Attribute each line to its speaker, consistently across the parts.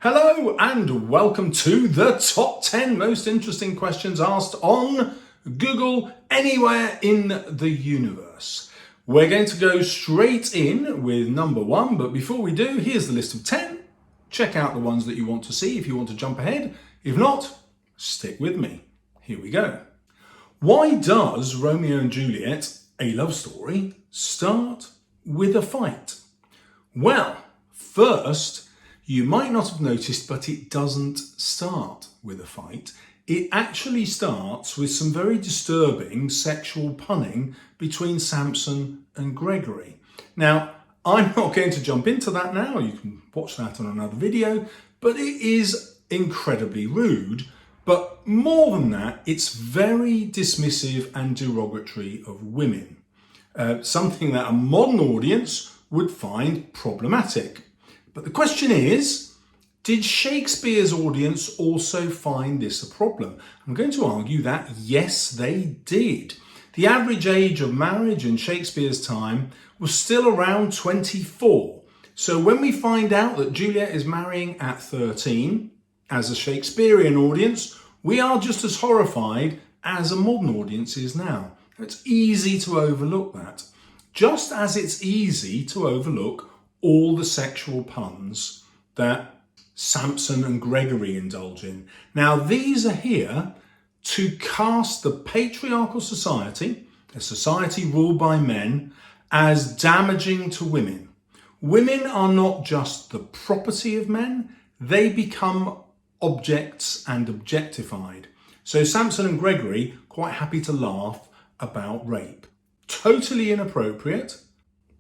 Speaker 1: Hello and welcome to the top 10 most interesting questions asked on Google anywhere in the universe. We're going to go straight in with number 1, but before we do, here's the list of 10. Check out the ones that you want to see if you want to jump ahead. If not, stick with me. Here we go. Why does Romeo and Juliet, a love story, start with a fight? Well, first, you might not have noticed, but it doesn't start with a fight. It actually starts with some very disturbing sexual punning between Samson and Gregory. Now, I'm not going to jump into that now. You can watch that on another video, but it is incredibly rude. But more than that, it's very dismissive and derogatory of women. Something that a modern audience would find problematic. But the question is, did Shakespeare's audience also find this a problem? I'm going to argue that yes, they did. The average age of marriage in Shakespeare's time was still around 24. So when we find out that Juliet is marrying at 13, as a Shakespearean audience, we are just as horrified as a modern audience is now. It's easy to overlook that. Just as it's easy to overlook all the sexual puns that Samson and Gregory indulge in. Now, these are here to cast the patriarchal society, a society ruled by men, as damaging to women. Women are not just the property of men, they become objects and objectified. So Samson and Gregory quite happy to laugh about rape. Totally inappropriate,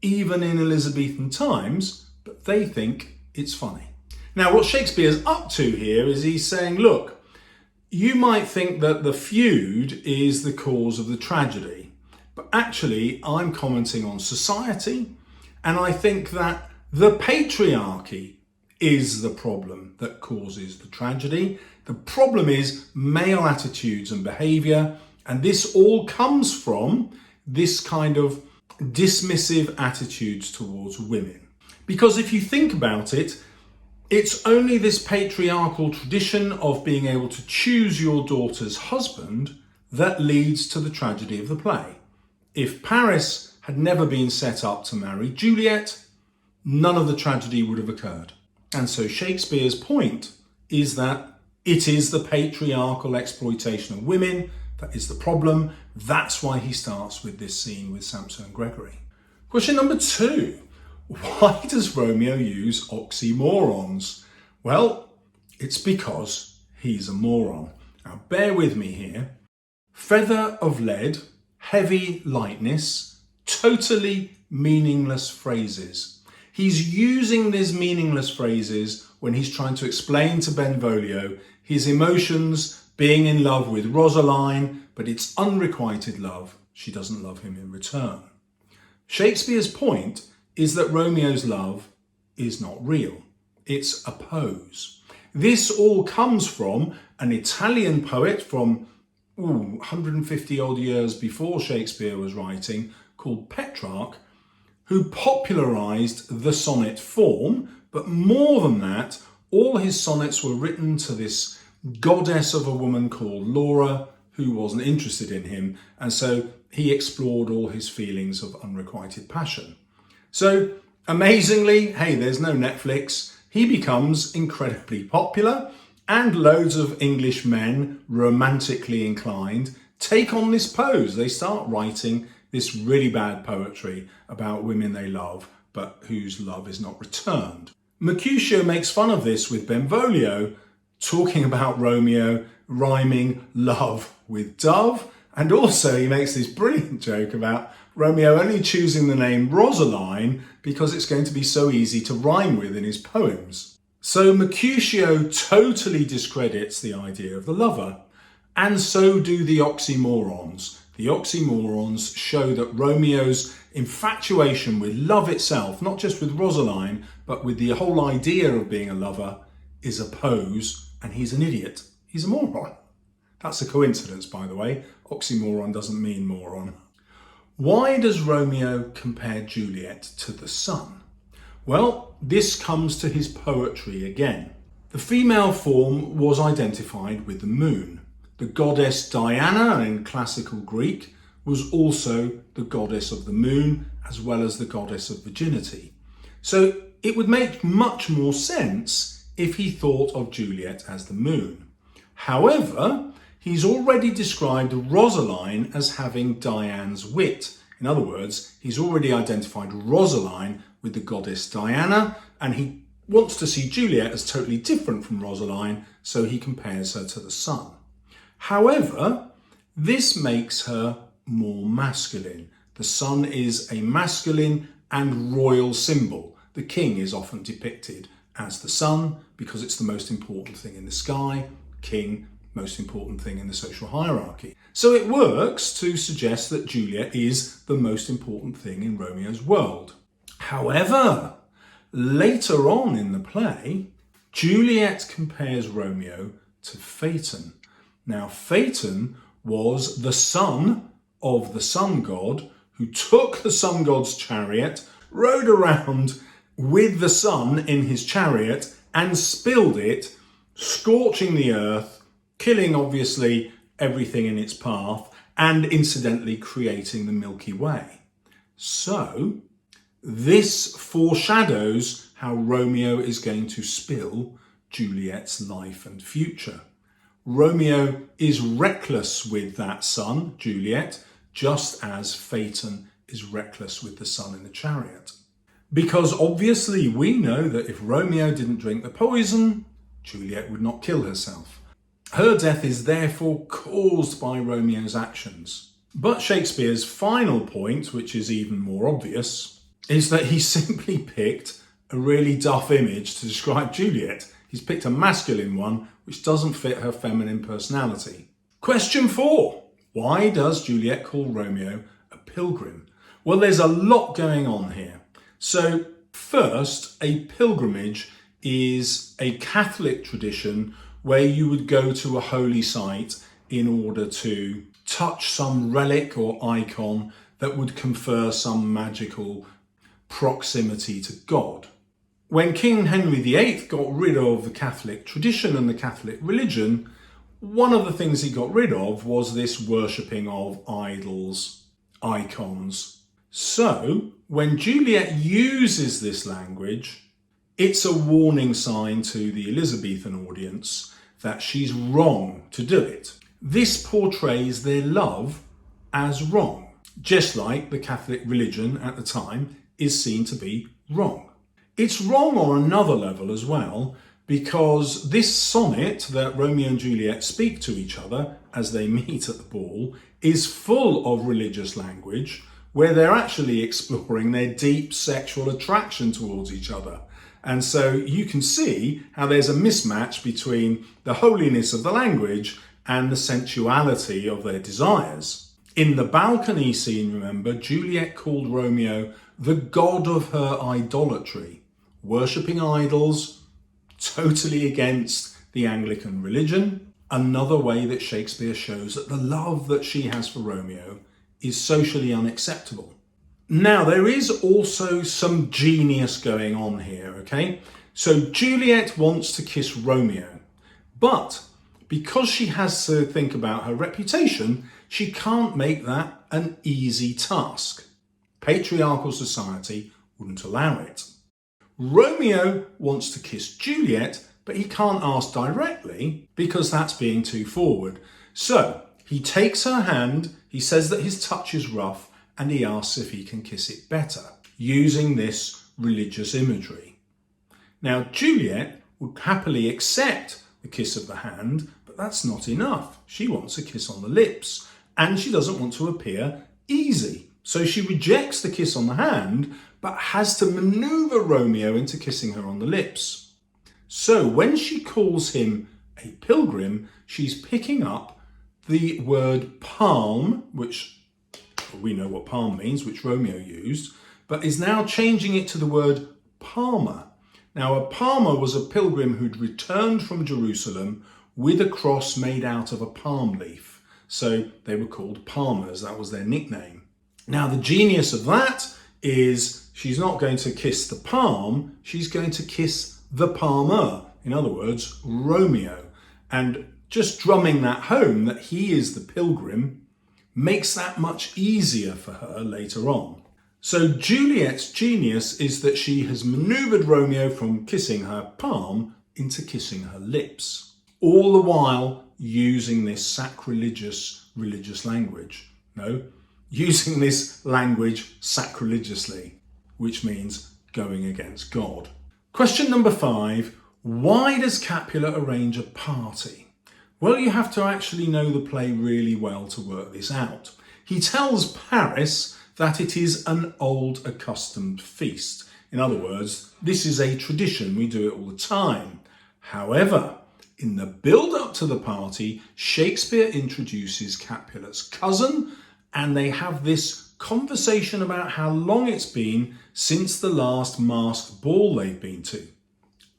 Speaker 1: even in Elizabethan times, but they think it's funny. Now, what Shakespeare's up to here is he's saying, look, you might think that the feud is the cause of the tragedy, but actually I'm commenting on society, and I think that the patriarchy is the problem that causes the tragedy. The problem is male attitudes and behaviour, and this all comes from this kind of dismissive attitudes towards women. Because if you think about it, it's only this patriarchal tradition of being able to choose your daughter's husband that leads to the tragedy of the play. If Paris had never been set up to marry Juliet, none of the tragedy would have occurred. And so Shakespeare's point is that it is the patriarchal exploitation of women that is the problem. That's why he starts with this scene with Samson and Gregory. Question number 2. Why does Romeo use oxymorons? Well, it's because he's a moron. Now, bear with me here. Feather of lead, heavy lightness, totally meaningless phrases. He's using these meaningless phrases when he's trying to explain to Benvolio his emotions, being in love with Rosaline, but it's unrequited love. She doesn't love him in return. Shakespeare's point is that Romeo's love is not real. It's a pose. This all comes from an Italian poet from 150 odd years before Shakespeare was writing, called Petrarch, who popularised the sonnet form, but more than that, all his sonnets were written to this goddess of a woman called Laura, who wasn't interested in him, and so he explored all his feelings of unrequited passion. So, amazingly, hey, there's no Netflix, he becomes incredibly popular, and loads of English men, romantically inclined, take on this pose. They start writing this really bad poetry about women they love, but whose love is not returned. Mercutio makes fun of this with Benvolio, talking about Romeo rhyming love with dove, and also he makes this brilliant joke about Romeo only choosing the name Rosaline because it's going to be so easy to rhyme with in his poems. So Mercutio totally discredits the idea of the lover, and so do the oxymorons. The oxymorons show that Romeo's infatuation with love itself, not just with Rosaline, but with the whole idea of being a lover, is a pose, and he's an idiot. He's a moron. That's a coincidence, by the way. Oxymoron doesn't mean moron. Why does Romeo compare Juliet to the sun? Well, this comes to his poetry again. The female form was identified with the moon. The goddess Diana in classical Greek was also the goddess of the moon as well as the goddess of virginity. So it would make much more sense if he thought of Juliet as the moon. However, he's already described Rosaline as having Diana's wit. In other words, he's already identified Rosaline with the goddess Diana, and he wants to see Juliet as totally different from Rosaline, so he compares her to the sun. However, this makes her more masculine. The sun is a masculine and royal symbol. The king is often depicted as the sun because it's the most important thing in the sky. King, most important thing in the social hierarchy. So it works to suggest that Juliet is the most important thing in Romeo's world. However, later on in the play, Juliet compares Romeo to Phaeton. Now, Phaeton was the son of the sun god who took the sun god's chariot, rode around with the sun in his chariot and spilled it, scorching the earth, killing obviously everything in its path, and incidentally creating the Milky Way. So this foreshadows how Romeo is going to spill Juliet's life and future. Romeo is reckless with that son, Juliet, just as Phaeton is reckless with the sun in the chariot. Because obviously we know that if Romeo didn't drink the poison, Juliet would not kill herself. Her death is therefore caused by Romeo's actions. But Shakespeare's final point, which is even more obvious, is that he simply picked a really duff image to describe Juliet. He's picked a masculine one which doesn't fit her feminine personality. Question 4. Why does Juliet call Romeo a pilgrim? Well, there's a lot going on here. So first, a pilgrimage is a Catholic tradition where you would go to a holy site in order to touch some relic or icon that would confer some magical proximity to God. When King Henry VIII got rid of the Catholic tradition and the Catholic religion, one of the things he got rid of was this worshipping of idols, icons. So when Juliet uses this language, it's a warning sign to the Elizabethan audience that she's wrong to do it. This portrays their love as wrong, just like the Catholic religion at the time is seen to be wrong. It's wrong on another level as well, because this sonnet that Romeo and Juliet speak to each other as they meet at the ball is full of religious language where they're actually exploring their deep sexual attraction towards each other. And so you can see how there's a mismatch between the holiness of the language and the sensuality of their desires. In the balcony scene, remember, Juliet called Romeo the god of her idolatry, worshipping idols, totally against the Anglican religion. Another way that Shakespeare shows that the love that she has for Romeo is socially unacceptable. Now, there is also some genius going on here, okay? So Juliet wants to kiss Romeo, but because she has to think about her reputation, she can't make that an easy task. Patriarchal society wouldn't allow it. Romeo wants to kiss Juliet, but he can't ask directly because that's being too forward. So he takes her hand, he says that his touch is rough, and he asks if he can kiss it better, using this religious imagery. Now, Juliet would happily accept the kiss of the hand, but that's not enough. She wants a kiss on the lips, and she doesn't want to appear easy. So she rejects the kiss on the hand, but has to maneuver Romeo into kissing her on the lips. So when she calls him a pilgrim, she's picking up the word palm, which we know what palm means, which Romeo used, but is now changing it to the word palmer. Now, a palmer was a pilgrim who'd returned from Jerusalem with a cross made out of a palm leaf. So they were called palmers, that was their nickname. Now, the genius of that is she's not going to kiss the palm, she's going to kiss the palmer, in other words, Romeo. And just drumming that home that he is the pilgrim makes that much easier for her later on. So Juliet's genius is that she has manoeuvred Romeo from kissing her palm into kissing her lips, all the while using this sacrilegious religious language. No, using this language sacrilegiously, which means going against God. Question number 5, why does Capulet arrange a party? Well, you have to actually know the play really well to work this out. He tells Paris that it is an old accustomed feast. In other words, this is a tradition, we do it all the time. However, in the build-up to the party, Shakespeare introduces Capulet's cousin, and they have this conversation about how long it's been since the last masked ball they've been to.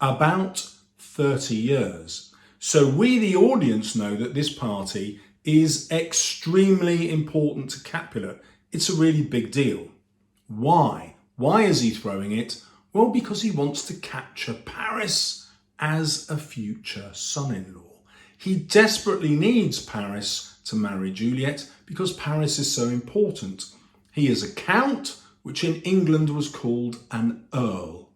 Speaker 1: About 30 years. So we, the audience, know that this party is extremely important to Capulet. It's a really big deal. Why? Why is he throwing it? Well, because he wants to capture Paris as a future son-in-law. He desperately needs Paris to marry Juliet because Paris is so important. He is a count, which in England was called an earl.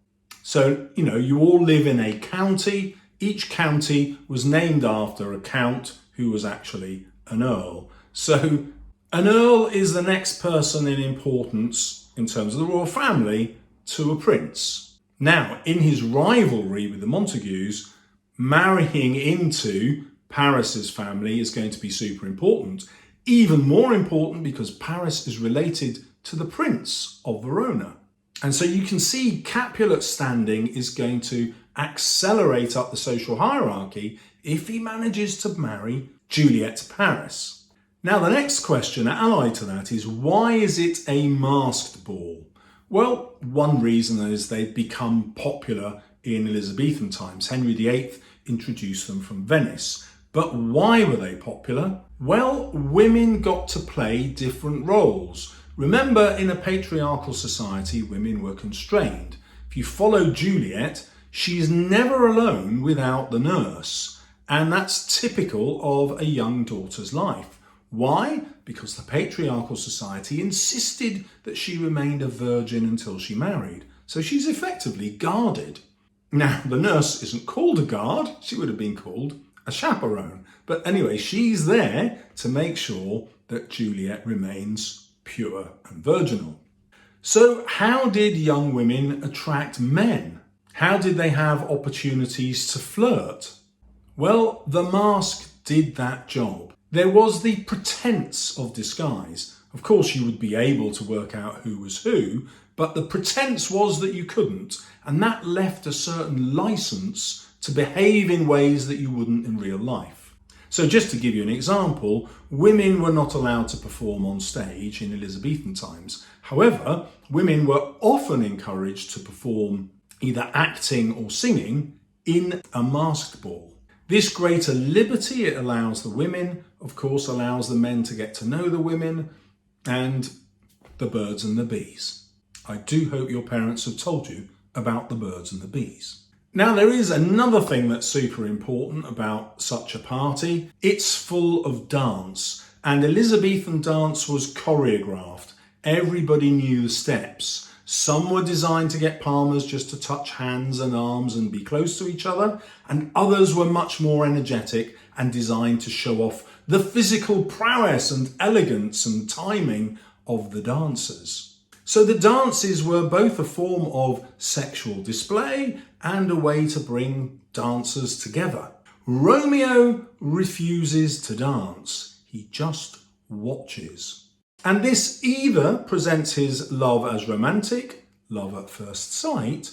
Speaker 1: So, you all live in a county. Each county was named after a count who was actually an earl. So an earl is the next person in importance in terms of the royal family to a prince. Now, in his rivalry with the Montagues, marrying into Paris's family is going to be super important. Even more important because Paris is related to the Prince of Verona. And so you can see Capulet's standing is going to accelerate up the social hierarchy if he manages to marry Juliet to Paris. Now, the next question allied to that is, why is it a masked ball? Well, one reason is they've become popular in Elizabethan times. Henry VIII introduced them from Venice. But why were they popular? Well, women got to play different roles. Remember, in a patriarchal society, women were constrained. If you follow Juliet, she's never alone without the nurse. And that's typical of a young daughter's life. Why? Because the patriarchal society insisted that she remained a virgin until she married. So she's effectively guarded. Now, the nurse isn't called a guard. She would have been called a chaperone. But anyway, she's there to make sure that Juliet remains pure and virginal. So how did young women attract men? How did they have opportunities to flirt? Well, the mask did that job. There was the pretense of disguise. Of course, you would be able to work out who was who, but the pretense was that you couldn't, and that left a certain license to behave in ways that you wouldn't in real life. So just to give you an example, women were not allowed to perform on stage in Elizabethan times. However, women were often encouraged to perform either acting or singing in a masked ball. This greater liberty it allows the women, of course, allows the men to get to know the women and the birds and the bees. I do hope your parents have told you about the birds and the bees. Now, there is another thing that's super important about such a party. It's full of dance, and Elizabethan dance was choreographed. Everybody knew the steps. Some were designed to get palmers just to touch hands and arms and be close to each other, and others were much more energetic and designed to show off the physical prowess and elegance and timing of the dancers. So the dances were both a form of sexual display and a way to bring dancers together. Romeo refuses to dance. He just watches. And this either presents his love as romantic, love at first sight,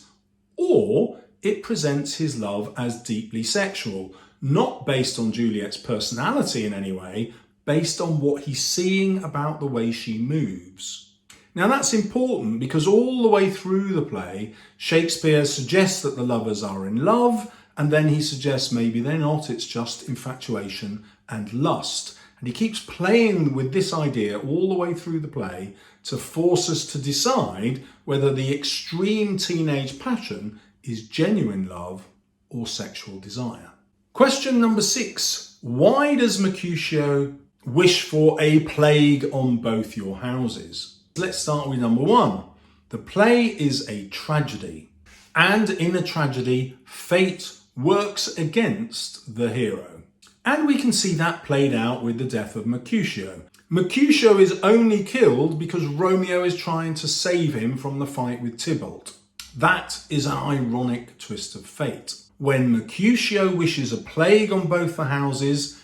Speaker 1: or it presents his love as deeply sexual, not based on Juliet's personality in any way, based on what he's seeing about the way she moves. Now that's important because all the way through the play, Shakespeare suggests that the lovers are in love, and then he suggests maybe they're not, it's just infatuation and lust. And he keeps playing with this idea all the way through the play to force us to decide whether the extreme teenage passion is genuine love or sexual desire. Question number 6. Why does Mercutio wish for a plague on both your houses? Let's start with number 1. The play is a tragedy, and in a tragedy, fate works against the hero. And we can see that played out with the death of Mercutio. Mercutio is only killed because Romeo is trying to save him from the fight with Tybalt. That is an ironic twist of fate. When Mercutio wishes a plague on both the houses,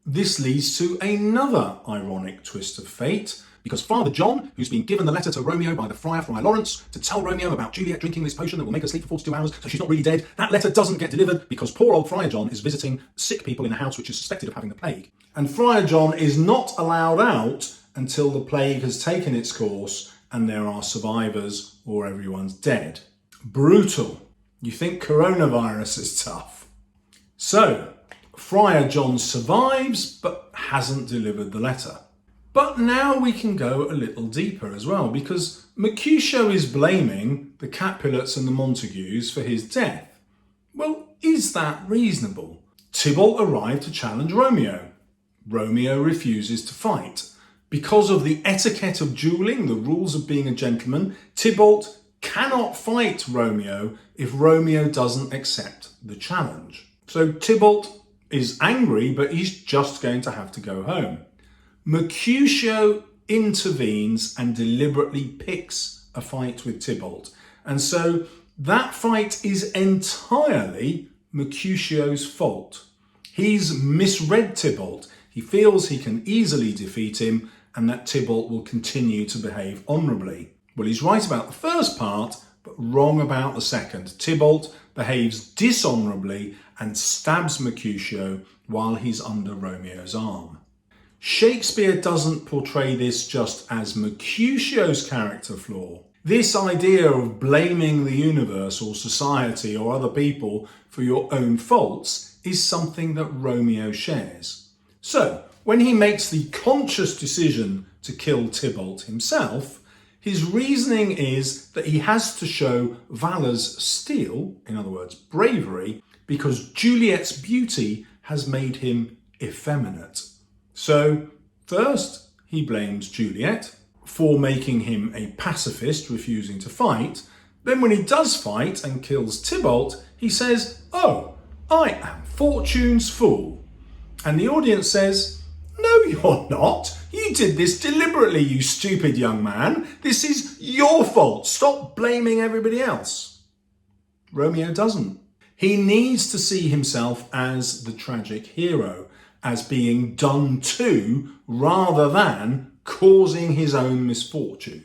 Speaker 1: this leads to another ironic twist of fate, because Father John, who's been given the letter to Romeo by the Friar Lawrence to tell Romeo about Juliet drinking this potion that will make her sleep for 42 hours so she's not really dead, that letter doesn't get delivered because poor old Friar John is visiting sick people in a house which is suspected of having the plague. And Friar John is not allowed out until the plague has taken its course and there are survivors or everyone's dead. Brutal. You think coronavirus is tough. So, Friar John survives but hasn't delivered the letter. But now we can go a little deeper as well, because Mercutio is blaming the Capulets and the Montagues for his death. Well, is that reasonable? Tybalt arrived to challenge Romeo. Romeo refuses to fight. Because of the etiquette of duelling, the rules of being a gentleman, Tybalt cannot fight Romeo if Romeo doesn't accept the challenge. So Tybalt is angry, but he's just going to have to go home. Mercutio intervenes and deliberately picks a fight with Tybalt. And so that fight is entirely Mercutio's fault. He's misread Tybalt. He feels he can easily defeat him and that Tybalt will continue to behave honourably. Well, he's right about the first part, but wrong about the second. Tybalt behaves dishonourably and stabs Mercutio while he's under Romeo's arm. Shakespeare doesn't portray this just as Mercutio's character flaw. This idea of blaming the universe or society or other people for your own faults is something that Romeo shares. So, when he makes the conscious decision to kill Tybalt himself, his reasoning is that he has to show Valor's steel, in other words, bravery, because Juliet's beauty has made him effeminate. So, first, he blames Juliet for making him a pacifist, refusing to fight. Then when he does fight and kills Tybalt, he says, "Oh, I am Fortune's fool." And the audience says, "No, you're not. You did this deliberately, you stupid young man. This is your fault. Stop blaming everybody else." Romeo doesn't. He needs to see himself as the tragic hero, as being done to rather than causing his own misfortune.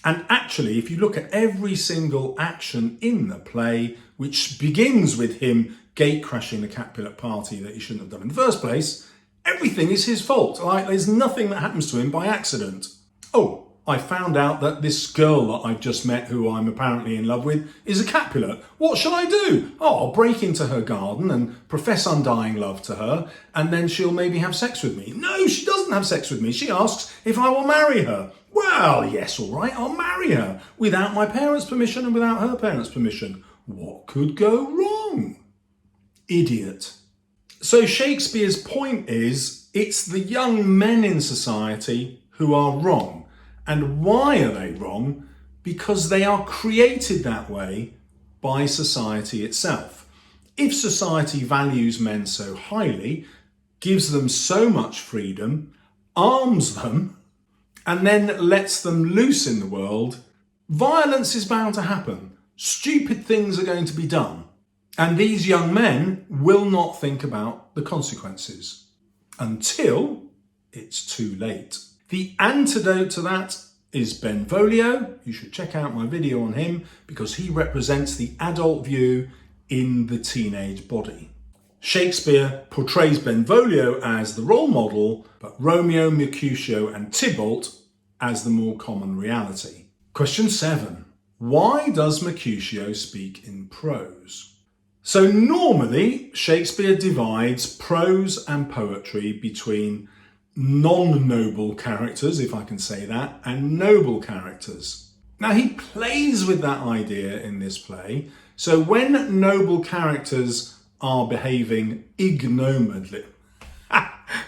Speaker 1: And actually, if you look at every single action in the play, which begins with him gate-crashing the Capulet party that he shouldn't have done in the first place, everything is his fault. Like, there's nothing that happens to him by accident. Oh, I found out that this girl that I've just met, who I'm apparently in love with, is a Capulet. What shall I do? Oh, I'll break into her garden and profess undying love to her, and then she'll maybe have sex with me. No, she doesn't have sex with me. She asks if I will marry her. Well, yes, all right, I'll marry her, without my parents' permission and without her parents' permission. What could go wrong? Idiot. So Shakespeare's point is, it's the young men in society who are wrong. And why are they wrong? Because they are created that way by society itself. If society values men so highly, gives them so much freedom, arms them, and then lets them loose in the world, violence is bound to happen. Stupid things are going to be done. And these young men will not think about the consequences until it's too late. The antidote to that is Benvolio. You should check out my video on him because he represents the adult view in the teenage body. Shakespeare portrays Benvolio as the role model, but Romeo, Mercutio and Tybalt as the more common reality. Question 7. Why does Mercutio speak in prose? So normally Shakespeare divides prose and poetry between non-noble characters, if I can say that, and noble characters. Now he plays with that idea in this play. So when noble characters are behaving ignominy,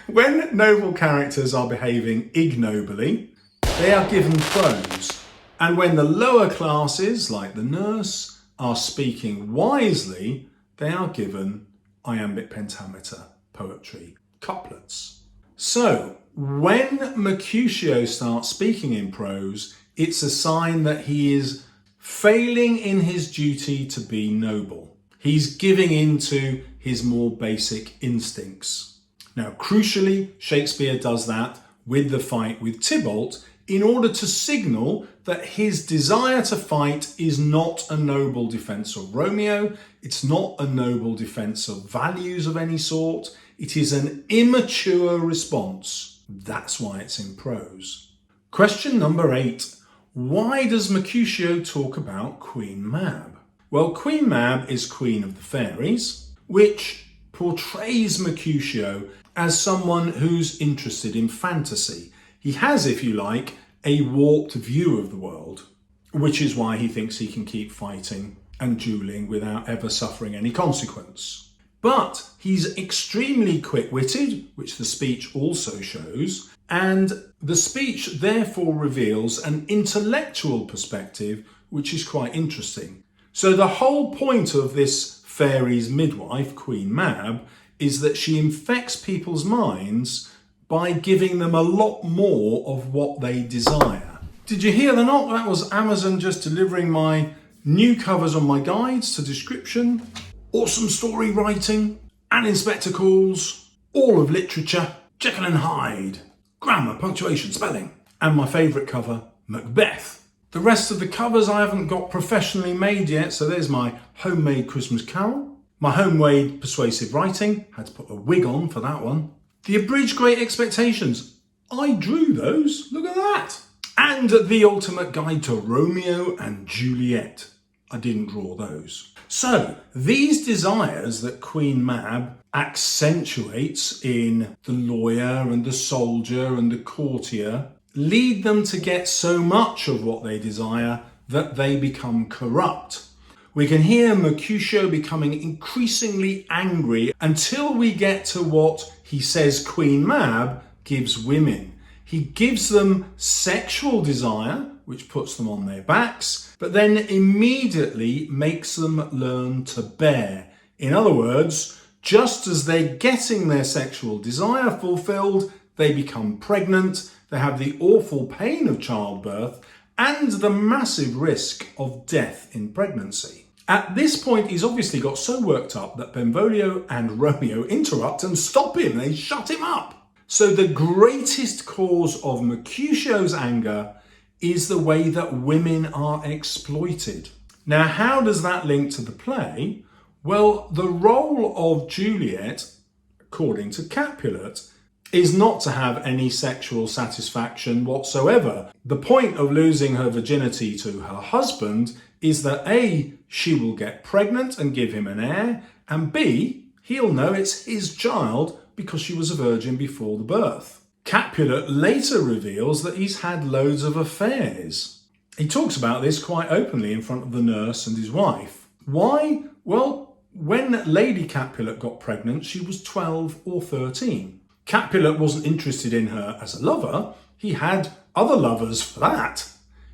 Speaker 1: when noble characters are behaving ignobly, they are given prose. And when the lower classes, like the nurse, are speaking wisely, they are given iambic pentameter poetry, couplets. So, when Mercutio starts speaking in prose, it's a sign that he is failing in his duty to be noble. He's giving in to his more basic instincts. Now, crucially, Shakespeare does that with the fight with Tybalt in order to signal that his desire to fight is not a noble defence of Romeo, it's not a noble defence of values of any sort, it is an immature response. That's why it's in prose. Question number 8. Why does Mercutio talk about Queen Mab? Well, Queen Mab is Queen of the Fairies, which portrays Mercutio as someone who's interested in fantasy. He has, if you like, a warped view of the world, which is why he thinks he can keep fighting and duelling without ever suffering any consequence. But he's extremely quick-witted, which the speech also shows, and the speech therefore reveals an intellectual perspective, which is quite interesting. So the whole point of this fairy's midwife, Queen Mab, is that she infects people's minds by giving them a lot more of what they desire. Did you hear the knock? That was Amazon just delivering my new covers on my guides to description, awesome story writing, and Inspector Calls, all of literature, Jekyll and Hyde, grammar, punctuation, spelling, and my favourite cover, Macbeth. The rest of the covers I haven't got professionally made yet, so there's my homemade Christmas Carol, my homemade persuasive writing, had to put a wig on for that one. The abridged Great Expectations, I drew those, look at that. And the ultimate guide to Romeo and Juliet, I didn't draw those. So these desires that Queen Mab accentuates in the lawyer and the soldier and the courtier lead them to get so much of what they desire that they become corrupt. We can hear Mercutio becoming increasingly angry until we get to what he says Queen Mab gives women. He gives them sexual desire, which puts them on their backs, but then immediately makes them learn to bear. In other words, just as they're getting their sexual desire fulfilled, they become pregnant, they have the awful pain of childbirth, and the massive risk of death in pregnancy. At this point, he's obviously got so worked up that Benvolio and Romeo interrupt and stop him. They shut him up. So the greatest cause of Mercutio's anger is the way that women are exploited. Now, how does that link to the play? Well, the role of Juliet, according to Capulet, is not to have any sexual satisfaction whatsoever. The point of losing her virginity to her husband is that A, she will get pregnant and give him an heir, and B, he'll know it's his child because she was a virgin before the birth. Capulet later reveals that he's had loads of affairs. He talks about this quite openly in front of the nurse and his wife. Why? Well, when Lady Capulet got pregnant, she was 12 or 13. Capulet wasn't interested in her as a lover. He had other lovers for that.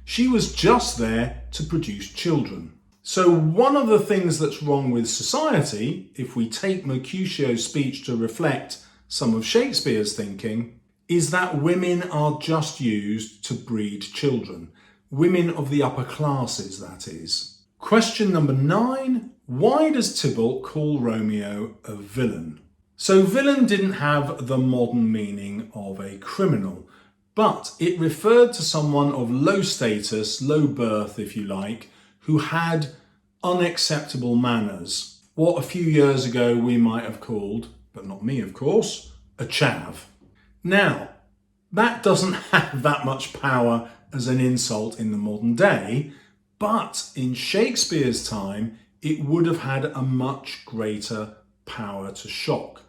Speaker 1: She was just there to produce children. So one of the things that's wrong with society, if we take Mercutio's speech to reflect some of Shakespeare's thinking, is that women are just used to breed children. Women of the upper classes, that is. Question number 9. Why does Tybalt call Romeo a villain? So villain didn't have the modern meaning of a criminal, but it referred to someone of low status, low birth, if you like, who had unacceptable manners. What a few years ago we might have called, but not me of course, a chav. Now, that doesn't have that much power as an insult in the modern day, but in Shakespeare's time, it would have had a much greater power to shock,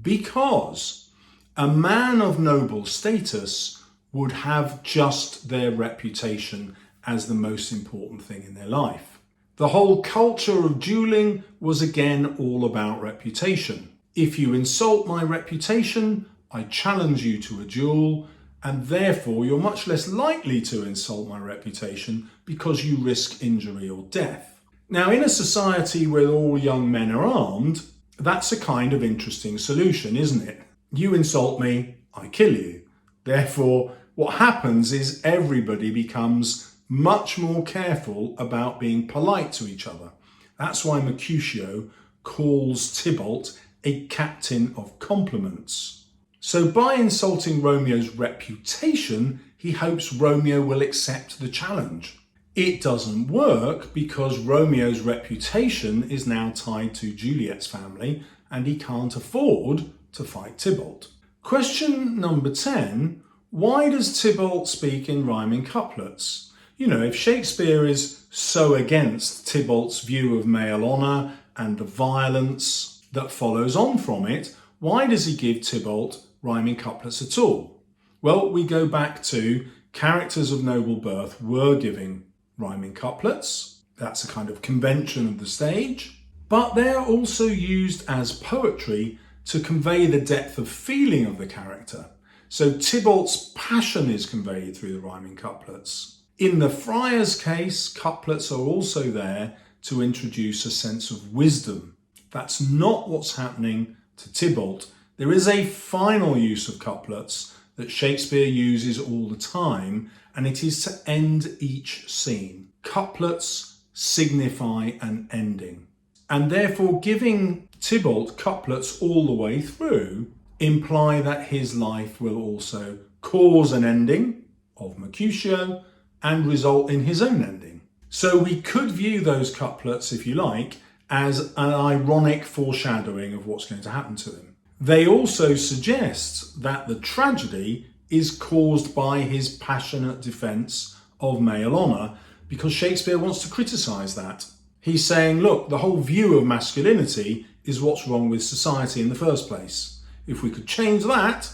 Speaker 1: because a man of noble status would have just their reputation as the most important thing in their life. The whole culture of dueling was again all about reputation. If you insult my reputation, I challenge you to a duel, and therefore you're much less likely to insult my reputation because you risk injury or death. Now, in a society where all young men are armed, that's a kind of interesting solution, isn't it? You insult me, I kill you. Therefore, what happens is everybody becomes much more careful about being polite to each other. That's why Mercutio calls Tybalt a captain of compliments. So by insulting Romeo's reputation, he hopes Romeo will accept the challenge. It doesn't work because Romeo's reputation is now tied to Juliet's family and he can't afford to fight Tybalt. Question number 10, why does Tybalt speak in rhyming couplets? You know, if Shakespeare is so against Tybalt's view of male honour and the violence that follows on from it, why does he give Tybalt rhyming couplets at all? Well, we go back to characters of noble birth were giving rhyming couplets. That's a kind of convention of the stage. But they're also used as poetry to convey the depth of feeling of the character. So Tybalt's passion is conveyed through the rhyming couplets. In the friar's case, couplets are also there to introduce a sense of wisdom. That's not what's happening to Tybalt. There is a final use of couplets that Shakespeare uses all the time, and it is to end each scene. Couplets signify an ending. And therefore giving Tybalt couplets all the way through imply that his life will also cause an ending of Mercutio and result in his own ending. So we could view those couplets, if you like, as an ironic foreshadowing of what's going to happen to him. They also suggest that the tragedy is caused by his passionate defence of male honour, because Shakespeare wants to criticise that. He's saying, look, the whole view of masculinity is what's wrong with society in the first place. If we could change that,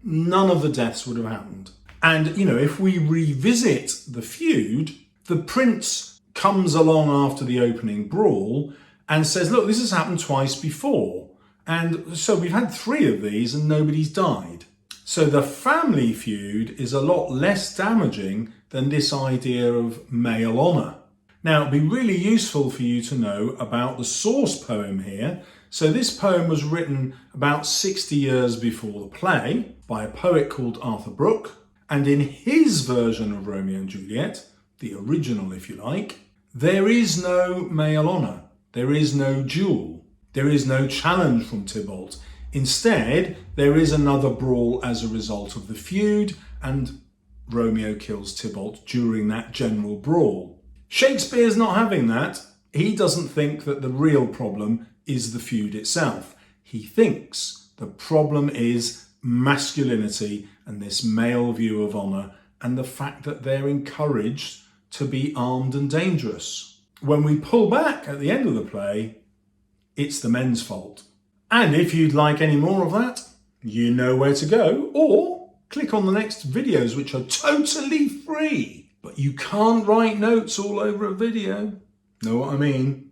Speaker 1: none of the deaths would have happened. And, you know, if we revisit the feud, the prince comes along after the opening brawl and says, look, this has happened twice before. And so we've had 3 of these and nobody's died. So the family feud is a lot less damaging than this idea of male honour. Now, it'd be really useful for you to know about the source poem here. So this poem was written about 60 years before the play by a poet called Arthur Brooke. And in his version of Romeo and Juliet, the original if you like, there is no male honour. There is no duel. There is no challenge from Tybalt. Instead, there is another brawl as a result of the feud, and Romeo kills Tybalt during that general brawl. Shakespeare's not having that. He doesn't think that the real problem is the feud itself. He thinks the problem is masculinity and this male view of honour and the fact that they're encouraged to be armed and dangerous. When we pull back at the end of the play, it's the men's fault. And if you'd like any more of that, you know where to go, or click on the next videos, which are totally free. But you can't write notes all over a video. Know what I mean?